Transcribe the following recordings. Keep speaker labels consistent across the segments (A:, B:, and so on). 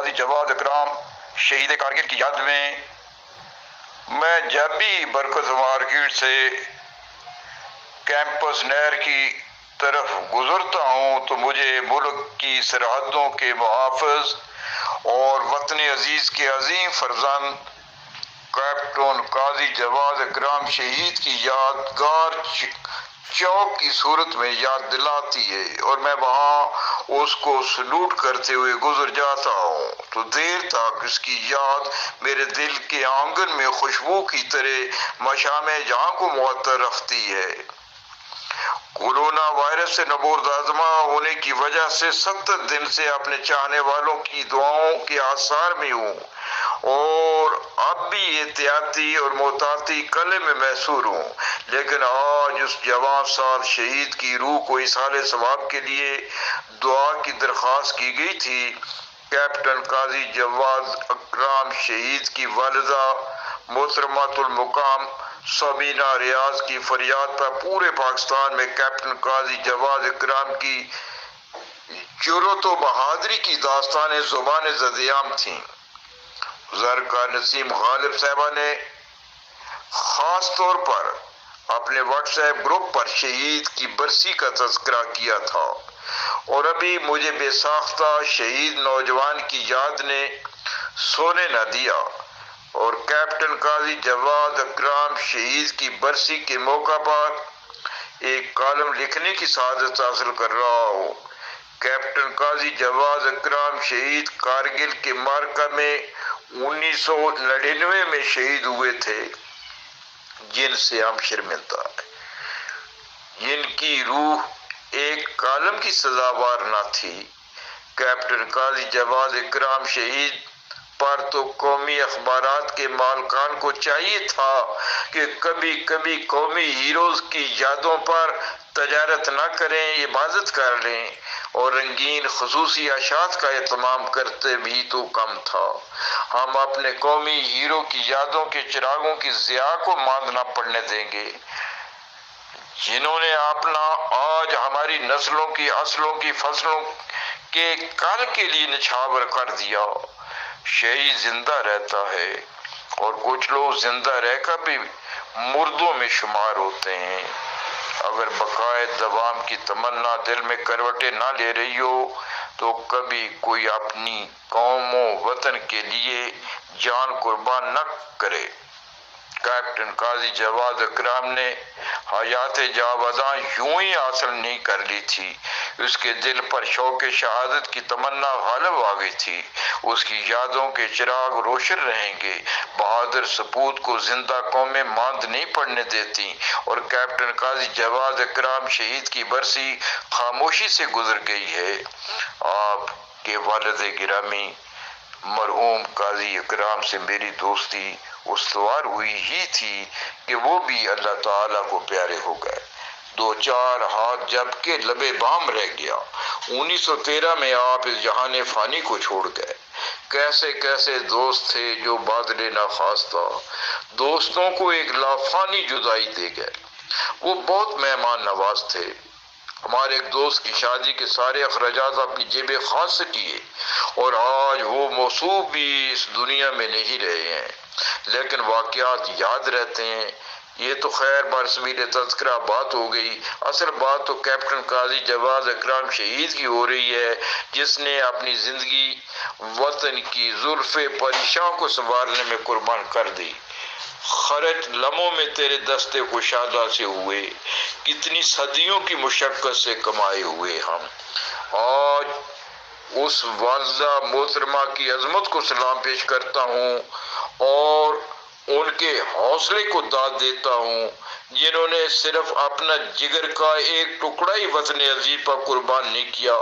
A: قاضی جواد اکرام شہید کارگل کی یاد میں میں جب بھی برکت مارکیٹ سے کیمپس نہر کی طرف گزرتا ہوں تو مجھے ملک کی سرحدوں کے محافظ اور وطن عزیز کے عظیم فرزند کیپٹن قاضی جواد اکرام شہید کی یادگار چوک کی صورت میں یاد دلاتی ہے، اور میں وہاں اس کو سلوٹ کرتے ہوئے گزر جاتا ہوں تو دیر تک اس کی یاد میرے دل کے آنگن میں خوشبو کی طرح مشام جہاں کو معطر رکھتی ہے۔ کورونا وائرس سے نبوردآزما ہونے کی وجہ سے 70 دن سے اپنے چاہنے والوں کی دعاؤں کے آثار میں ہوں، اور اب بھی احتیاطی اور محتاطی قلعے میں محصور ہوں، لیکن آج اس جوان سال شہید کی روح کو اصحال ثواب کے لیے دعا کی درخواست کی گئی تھی۔ کیپٹن قاضی جواد اکرام شہید کی والدہ محترمۃ المقام سبینہ ریاض کی فریاد پر پورے پاکستان میں کیپٹن قاضی جواد اکرام کی جرأت و بہادری کی داستانیں زبان زدیام تھیں۔ زرکار نسیم غالب صاحبہ نے خاص طور پر اپنے واٹس ایپ گروپ پر شہید کی برسی کا تذکرہ کیا تھا، اور ابھی مجھے بے ساختہ شہید نوجوان کی یاد نے سونے نہ دیا، اور کیپٹن قاضی جواد اکرام شہید کی برسی کے موقع پر ایک کالم لکھنے کی سعادت حاصل کر رہا ہوں۔ کیپٹن قاضی جواد اکرام شہید کارگل کے معرکہ میں 1999 میں شہید ہوئے تھے، جن سے ہم شرمندہ ہیں۔ جن کی روح ایک کالم کی سزاوار نہ تھی۔ کیپٹن قاضی جواد اکرام شہید پر تو قومی اخبارات کے مالکان کو چاہیے تھا کہ کبھی کبھی قومی ہیروز کی یادوں پر تجارت نہ کریں، عبادت کر لیں، اور رنگین خصوصی اشاعت کا اہتمام کرتے بھی تو کم تھا۔ ہم اپنے قومی ہیرو کی یادوں کے چراغوں کی ضیاء کو ماند نہ پڑنے دیں گے، جنہوں نے اپنا آج ہماری نسلوں کی اصلوں کی فصلوں کے کل کے لیے نچھاور کر دیا۔ شہید زندہ رہتا ہے، اور کچھ لوگ زندہ رہ کر بھی مردوں میں شمار ہوتے ہیں۔ اگر بقائے دوام کی تمنا دل میں کروٹیں نہ لے رہی ہو تو کبھی کوئی اپنی قوم و وطن کے لیے جان قربان نہ کرے۔ کیپٹن قاضی جواد اکرام نے حیات جاوداں یوں ہی حاصل نہیں کر لی تھی، اس کے دل پر شوق شہادت کی تمنا غالب آ گئی تھی۔ اس کی یادوں کے چراغ روشن رہیں گے، بہادر سپوت کو زندہ قومیں ماند نہیں پڑنے دیتی، اور کیپٹن قاضی جواد اکرام شہید کی برسی خاموشی سے گزر گئی ہے۔ آپ کے والد گرامی مرحوم قاضی اکرام سے میری دوستی استوار ہوئی ہی تھی کہ وہ بھی اللہ تعالیٰ کو پیارے ہو گئے۔ 2-4 ہاتھ جب کہ لبے بام رہ گیا۔ 1913 میں آپ اس جہان فانی کو چھوڑ گئے۔ کیسے کیسے دوست تھے جو بادل ناخواستہ دوستوں کو ایک لافانی جدائی دے گئے۔ وہ بہت مہمان نواز تھے۔ ہمارے ایک دوست کی شادی کے سارے اخراجات اپنی جیب خاص سے کیے، اور آج وہ موصوف بھی اس دنیا میں نہیں رہے ہیں، لیکن واقعات یاد رہتے ہیں۔ یہ تو خیر برسبیل تذکرہ بات ہو گئی، اصل بات تو کیپٹن قاضی جواد اکرام شہید کی ہو رہی ہے، جس نے اپنی زندگی وطن کی زلف پریشاں کو سنبھالنے میں قربان کر دی۔ خرچ لمحوں میں تیرے دستے کشادہ سے ہوئے، کتنی صدیوں کی مشقت سے کمائے ہوئے ہم۔ آج اس والدہ محترمہ کی عظمت کو سلام پیش کرتا ہوں، اور ان کے حوصلے کو داد دیتا ہوں، جنہوں نے صرف اپنا جگر کا ایک ٹکڑا ہی وطن عزیز پر قربان نہیں کیا،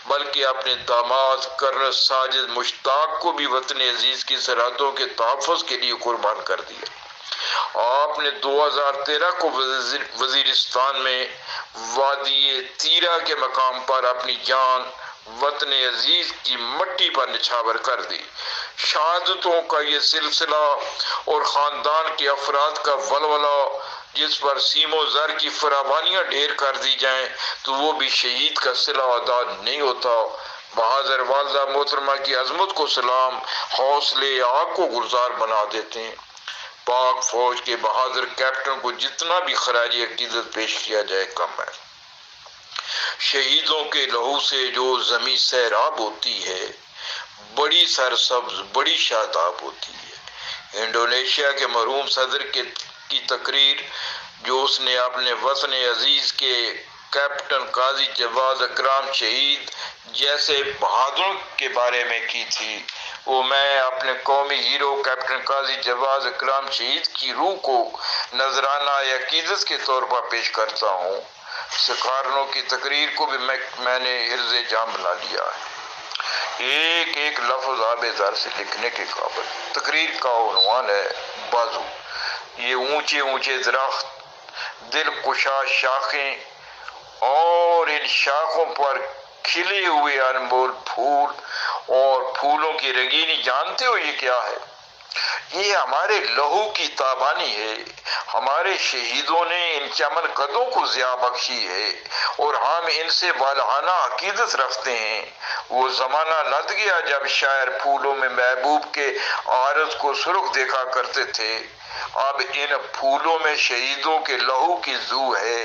A: بلکہ اپنے داماد کرنل ساجد مشتاق کو بھی وطن عزیز کی سرحدوں کے تحفظ کے لیے قربان کر دیا۔ آپ نے 2013 کو وزیرستان میں وادی تیرا کے مقام پر اپنی جان وطن عزیز کی مٹی پر نچھاور کر دی۔ شہادتوں کا یہ سلسلہ اور خاندان کے افراد کا ولولہ جس پر سیم و زر کی فراوانیاں ڈھیر کر دی جائیں تو وہ بھی شہید کا صلہ ادا نہیں ہوتا۔ بہادر والدہ محترمہ کی عظمت کو سلام، حوصلے آگ کو گلزار بنا دیتے ہیں۔ پاک فوج کے بہادر کیپٹن کو جتنا بھی خراج عقیدت پیش کیا جائے کم ہے۔ شہیدوں کے لہو سے جو زمین سیراب ہوتی ہے، بڑی سرسبز، بڑی شاداب ہوتی ہے۔ انڈونیشیا کے مرحوم صدر کی تقریر جو اس نے اپنے وطن عزیز کے کیپٹن قاضی جواد اکرم شہید جیسے بہادروں کے بارے میں کی تھی، وہ میں اپنے قومی ہیرو کیپٹن قاضی جواد اکرم شہید کی روح کو نذرانہ عقیدت کے طور پر پیش کرتا ہوں۔ سکارنوں کی تقریر کو بھی میں نے حرز جام بنا لیا ہے، ایک ایک لفظ آب زر سے لکھنے کے قابل۔ تقریر کا عنوان ہے بازو۔ یہ اونچے اونچے درخت، دل کشا شاخیں اور ان شاخوں پر کھلے ہوئے انمول پھول اور پھولوں کی رنگینی، جانتے ہو یہ کیا ہے؟ یہ ہمارے لہو کی تابانی ہے۔ ہمارے شہیدوں نے ان چمن قدوں کو ضیاء بخشی ہے اور ہم ان سے والہانہ عقیدت رکھتے ہیں۔ وہ زمانہ لد گیا جب شاعر پھولوں میں محبوب کے عارض کو سرخ دیکھا کرتے تھے، اب ان پھولوں میں شہیدوں کے لہو کی زو ہے،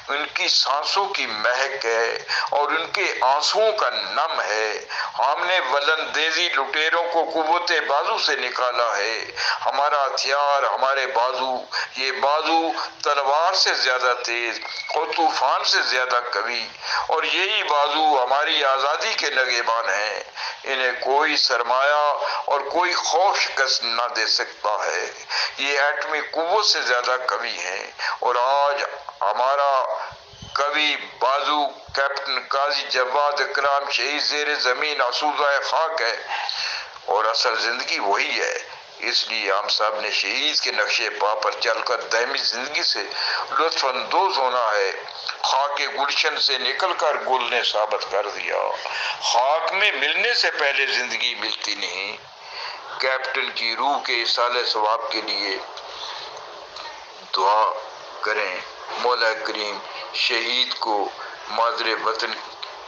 A: ان کی سانسوں کی مہک ہے اور ان کے آنسوؤں کا نم ہے۔ ہم نے ولندیزی لٹیروں کو قوت بازو سے نکالا ہے۔ ہمارا ہتھیار، ہمارے بازو، یہ بازو تلوار سے زیادہ تیز اور طوفان سے زیادہ قوی، اور یہی بازو ہماری آزادی کے نگہبان ہیں۔ انہیں کوئی سرمایہ اور کوئی خوف شکست نہ دے سکتا ہے۔ یہ ایٹمی قوت سے زیادہ قوی ہیں، اور آج ہمارا قوی بازو کیپٹن قاضی جواد اکرم شہید زیر زمین آسودہ خاک ہے، اور اصل زندگی وہی ہے۔ اس لیے ہم سب نے شہید کے نقشے پا پر چل کر دائمی زندگی سے لطف اندوز ہونا ہے۔ خاک گلشن سے نکل کر گل نے ثابت کر دیا، خاک میں ملنے سے پہلے زندگی ملتی نہیں۔ کیپٹن کی روح کے اصالہ ثواب کے لیے دعا کریں۔ مولا کریم شہید کو مادر وطن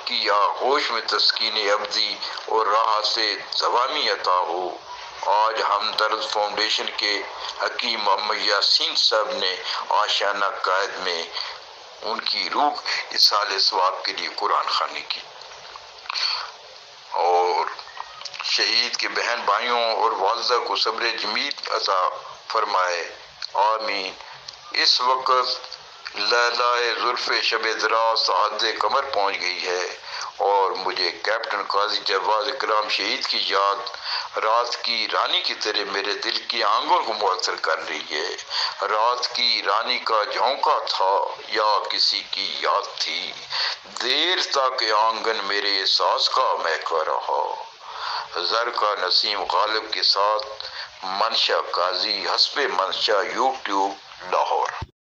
A: کی آغوش میں تسکین ابدی اور راحت سے دوامی عطا ہو۔ آج ہمدرد فاؤنڈیشن کے حکیم محمد یاسین صاحب نے آشیانہ قائد میں ان کی روح اصالہ ثواب کے لیے قرآن خوانی کی، اور شہید کے بہن بھائیوں اور والدہ کو صبر جمیل عطا فرمائے، آمین۔ اس وقت لیلہ زلف شب دراز حد قمر پہنچ گئی ہے، اور مجھے کیپٹن قاضی جواد اکرم شہید کی یاد رات کی رانی کی طرح میرے دل کی آنگن کو معطر کر رہی ہے۔ رات کی رانی کا جھونکا تھا یا کسی کی یاد تھی، دیر تک آنگن میرے احساس کا مہکا رہا۔ زر کا نسیم غالب کے ساتھ منشا قاضی، حسب منشا، یوٹیوب، لاہور۔